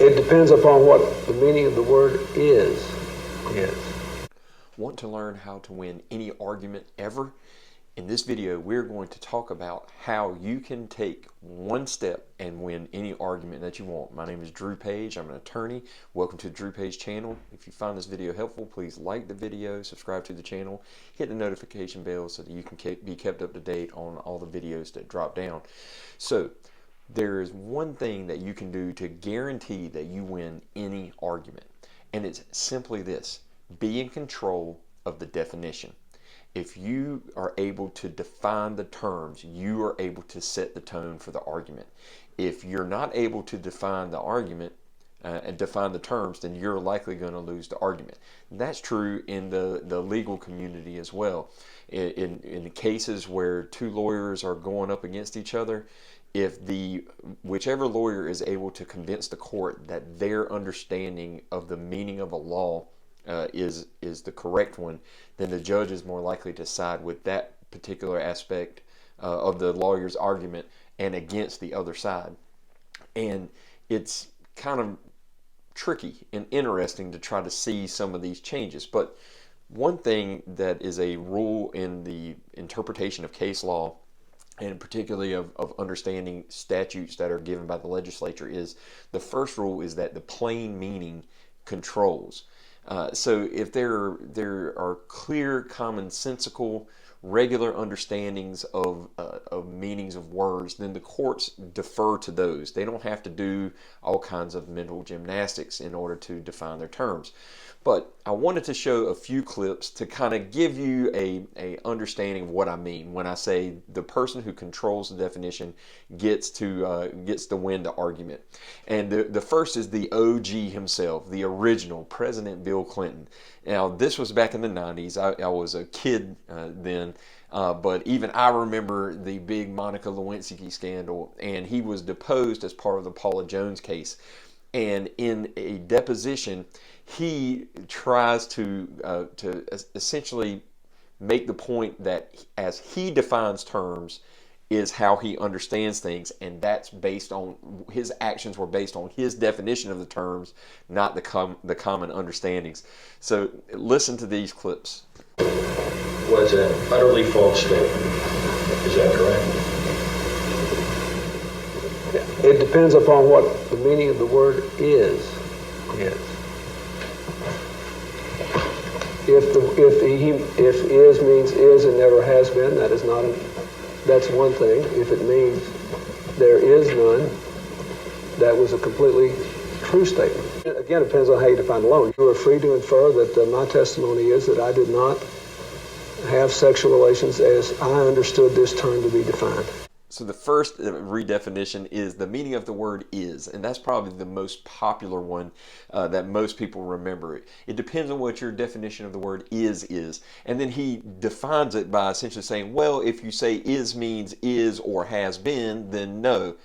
It depends upon what the meaning of the word is. Yes. Want to learn how to win any argument ever? In this video, we're going to talk about how you can take one step and win any argument that you want. My name is Drew Page. I'm an attorney. Welcome to the Drew Page channel. If you find this video helpful, please like the video, subscribe to the channel, hit the notification bell so that you can be kept up to date on all the videos that drop down. So, there is one thing that you can do to guarantee that you win any argument, and it's simply this: be in control of the definition. If you are able to define the terms, you are able to set the tone for the argument. If you're not able to define the argument and define the terms, then you're likely going to lose the argument. That's true in the legal community as well. In cases where two lawyers are going up against each other, if whichever lawyer is able to convince the court that their understanding of the meaning of a law is the correct one, then the judge is more likely to side with that particular aspect of the lawyer's argument and against the other side. And it's kind of tricky and interesting to try to see some of these changes. But one thing that is a rule in the interpretation of case law, and particularly of understanding statutes that are given by the legislature, is the first rule is that the plain meaning controls. So if there are clear, commonsensical, regular understandings of meanings of words, then the courts defer to those. They don't have to do all kinds of mental gymnastics in order to define their terms. But I wanted to show a few clips to kind of give you a understanding of what I mean when I say the person who controls the definition gets to win the argument. And the first is the OG himself, the original President Bill Clinton. Now, this was back in the 90s. I was a kid then, but even I remember the big Monica Lewinsky scandal, and he was deposed as part of the Paula Jones case. And in a deposition, he tries to essentially make the point that as he defines terms is how he understands things, and that's based on his actions were based on his definition of the terms, not the common understandings. So listen to these clips. Was an utterly false statement. Is that correct? It depends upon what the meaning of the word is. Yes. If is means is and never has been, that's one thing. If it means there is none, that was a completely true statement. Again, it depends on how you define alone. You are free to infer that my testimony is that I did not have sexual relations as I understood this term to be defined. So the first redefinition is the meaning of the word is, and that's probably the most popular one that most people remember. It depends on what your definition of the word is. And then he defines it by essentially saying, well, if you say is means is or has been, then no.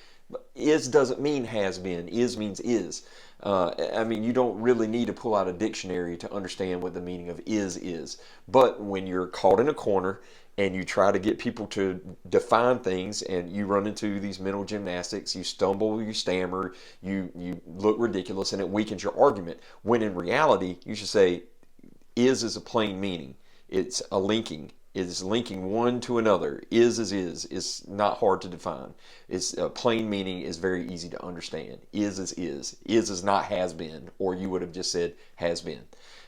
Is doesn't mean has been. Is means is. I mean, you don't really need to pull out a dictionary to understand what the meaning of is. But when you're caught in a corner and you try to get people to define things and you run into these mental gymnastics, you stumble, you stammer, you look ridiculous, and it weakens your argument. When in reality, you should say is a plain meaning. It's a linking. It's linking one to another. Is. It's not hard to define. It's a plain meaning is very easy to understand. Is. Is not has been, or you would have just said has been.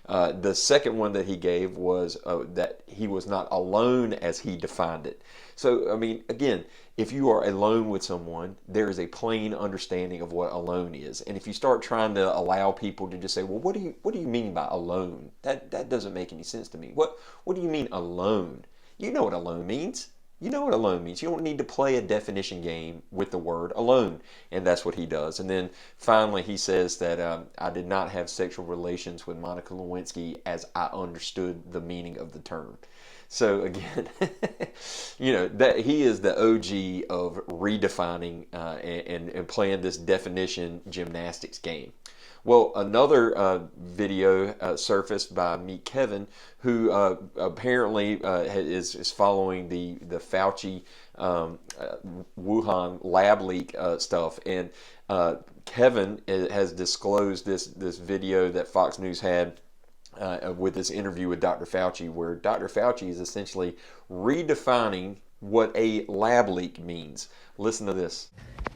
The second one that he gave was that he was not alone as he defined it. So, I mean, again, if you are alone with someone, there is a plain understanding of what alone is. And if you start trying to allow people to just say, well, what do you mean by alone? That doesn't make any sense to me. What do you mean alone? You know what alone means. You know what alone means. You don't need to play a definition game with the word alone. And that's what he does. And then finally he says that I did not have sexual relations with Monica Lewinsky as I understood the meaning of the term. So again, you know, that he is the OG of redefining and playing this definition gymnastics game. Well, another video surfaced by Meet Kevin, who apparently is following the Fauci Wuhan lab leak stuff. And Kevin has disclosed this video that Fox News had with this interview with Dr. Fauci, where Dr. Fauci is essentially redefining what a lab leak means. Listen to this.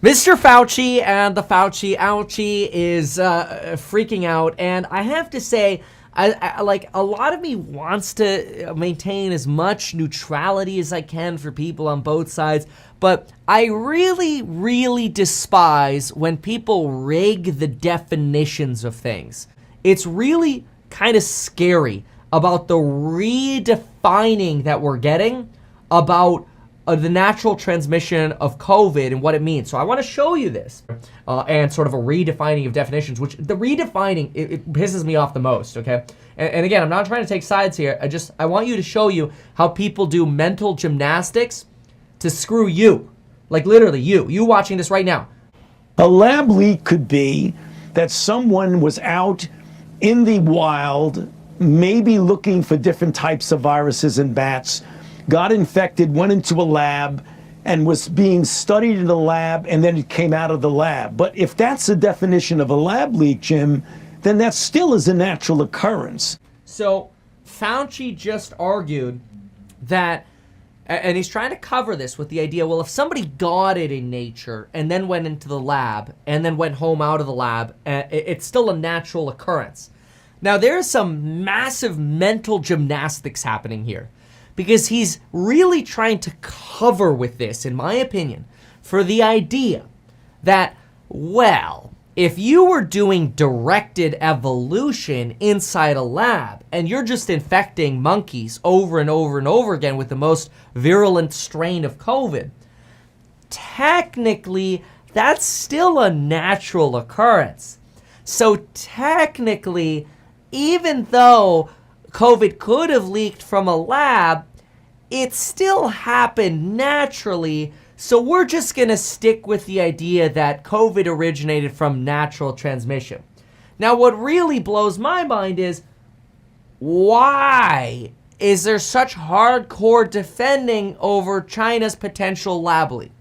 Mr. Fauci and the Fauci ouchie is freaking out, and I have to say, I like, a lot of me wants to maintain as much neutrality as I can for people on both sides, but I really, really despise when people rig the definitions of things. It's really kind of scary about the redefining that we're getting about the natural transmission of COVID and what it means. So I want to show you this and sort of a redefining of definitions, which the redefining, it pisses me off the most, okay? And again, I'm not trying to take sides here. I want you to show you how people do mental gymnastics to screw you. Like literally you watching this right now. A lab leak could be that someone was out in the wild, maybe looking for different types of viruses in bats, got infected, went into a lab, and was being studied in the lab, and then it came out of the lab. But if that's the definition of a lab leak, Jim, then that still is a natural occurrence. So Fauci just argued that, and he's trying to cover this with the idea, well, if somebody got it in nature and then went into the lab and then went home out of the lab, it's still a natural occurrence. Now, there's some massive mental gymnastics happening here, because he's really trying to cover with this, in my opinion, for the idea that, well, if you were doing directed evolution inside a lab and you're just infecting monkeys over and over and over again with the most virulent strain of COVID, technically, that's still a natural occurrence. So technically, even though COVID could have leaked from a lab, it still happened naturally. So we're just going to stick with the idea that COVID originated from natural transmission. Now, what really blows my mind is, why is there such hardcore defending over China's potential lab leak?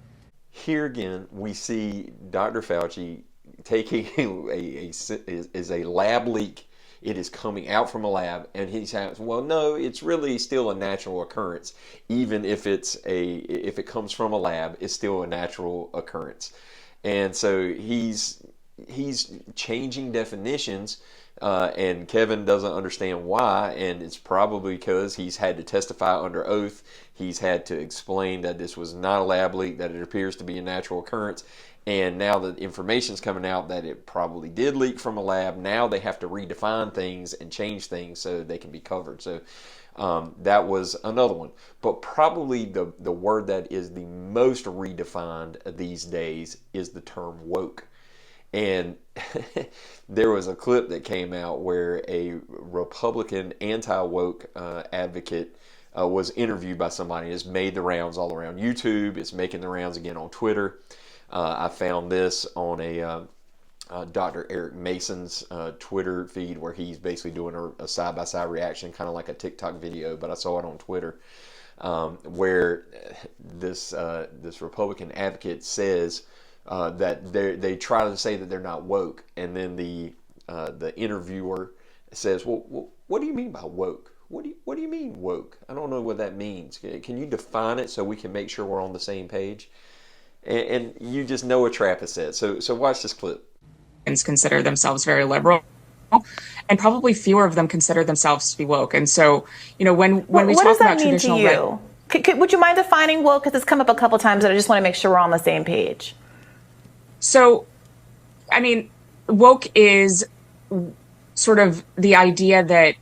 Here again, we see Dr. Fauci taking a lab leak. It is coming out from a lab, and he says, well, no, it's really still a natural occurrence. Even if if it comes from a lab, it's still a natural occurrence. And so he's changing definitions, and Kevin doesn't understand why, and it's probably because he's had to testify under oath. He's had to explain that this was not a lab leak, that it appears to be a natural occurrence. And now the information's coming out that it probably did leak from a lab. Now they have to redefine things and change things so they can be covered. So that was another one. But probably the word that is the most redefined these days is the term woke. And there was a clip that came out where a Republican anti-woke advocate was interviewed by somebody. It's made the rounds all around YouTube. It's making the rounds again on Twitter. I found this on a Dr. Eric Mason's Twitter feed, where he's basically doing a side-by-side reaction, kind of like a TikTok video, but I saw it on Twitter, where this Republican advocate says that they try to say that they're not woke, and then the interviewer says, well, what do you mean by woke? What do you mean woke? I don't know what that means. Can you define it so we can make sure we're on the same page? And you just know a trap is set. So watch this clip. Consider themselves very liberal, and probably fewer of them consider themselves to be woke. And so, when we talk about traditional, what does that mean to you? Would you mind defining woke? Because it's come up a couple times, and I just want to make sure we're on the same page. So, I mean, woke is sort of the idea that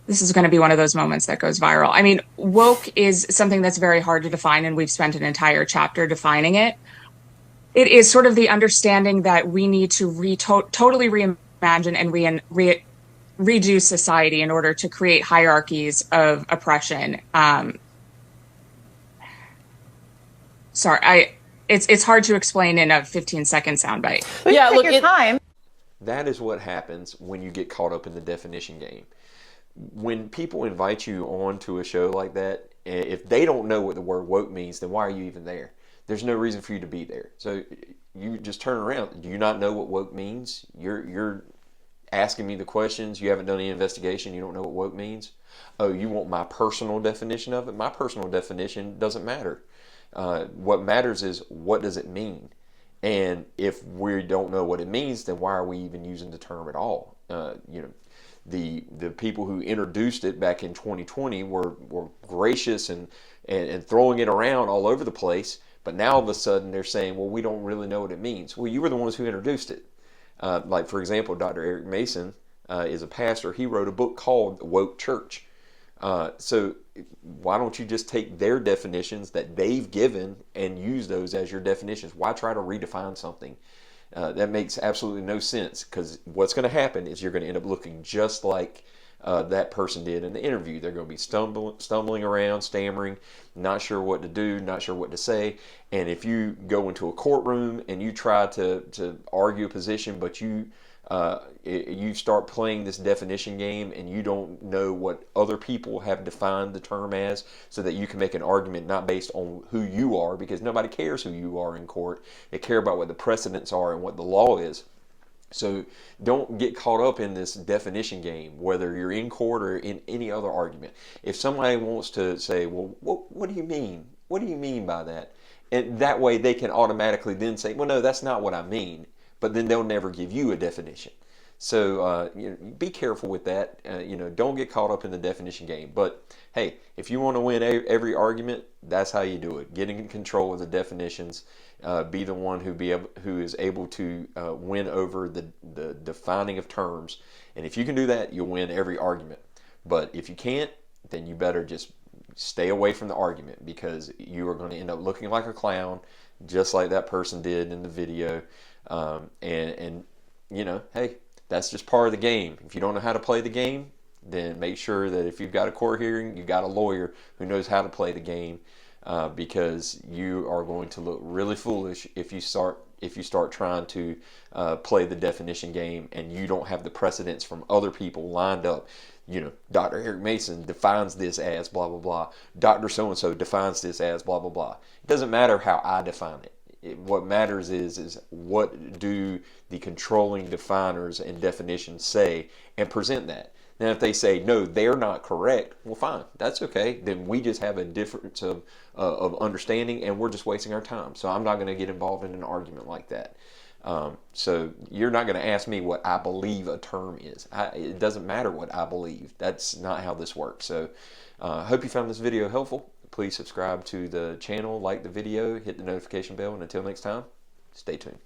this is going to be one of those moments that goes viral. I mean, woke is something that's very hard to define, and we've spent an entire chapter defining it. It is sort of the understanding that we need to totally reimagine and redo society in order to create hierarchies of oppression. It's hard to explain in a 15-second soundbite. Yeah, look, time. That is what happens when you get caught up in the definition game. When people invite you on to a show like that, if they don't know what the word woke means, then why are you even there? There's no reason for you to be there. So you just turn around. Do you not know what woke means? You're asking me the questions. You haven't done any investigation. You don't know what woke means. Oh, you want my personal definition of it? My personal definition doesn't matter. What matters is, what does it mean? And if we don't know what it means, then why are we even using the term at all? The people who introduced it back in 2020 were gracious and throwing it around all over the place. But now all of a sudden they're saying, well, we don't really know what it means. Well, you were the ones who introduced it. Like, for example, Dr. Eric Mason is a pastor. He wrote a book called Woke Church. So why don't you just take their definitions that they've given and use those as your definitions? Why try to redefine something? That makes absolutely no sense, because what's going to happen is you're going to end up looking just like that person did in the interview. They're going to be stumbling around, stammering, not sure what to do, not sure what to say. And if you go into a courtroom and you try to argue a position, but you start playing this definition game and you don't know what other people have defined the term as, so that you can make an argument not based on who you are, because nobody cares who you are in court. They care about what the precedents are and what the law is. So don't get caught up in this definition game, whether you're in court or in any other argument. If somebody wants to say, well, what do you mean? What do you mean by that? And that way they can automatically then say, well, no, that's not what I mean. But then they'll never give you a definition. So be careful with that. Don't get caught up in the definition game. But hey, if you want to win every argument, that's how you do it. Get in control of the definitions. Be the one who is able to win over the defining of terms. And if you can do that, you'll win every argument. But if you can't, then you better just stay away from the argument, because you are going to end up looking like a clown, just like that person did in the video. Hey, that's just part of the game. If you don't know how to play the game, then make sure that if you've got a court hearing, you've got a lawyer who knows how to play the game, because you are going to look really foolish if you start trying to play the definition game and you don't have the precedents from other people lined up. Dr. Eric Mason defines this as blah, blah, blah. Dr. So-and-so defines this as blah, blah, blah. It doesn't matter how I define it. What matters is what do the controlling definers and definitions say, and present that. Now, if they say, no, they're not correct, well, fine. That's okay. Then we just have a difference of understanding, and we're just wasting our time. So I'm not going to get involved in an argument like that. So you're not going to ask me what I believe a term is. It doesn't matter what I believe. That's not how this works. So I hope you found this video helpful. Please subscribe to the channel, like the video, hit the notification bell, and until next time, stay tuned.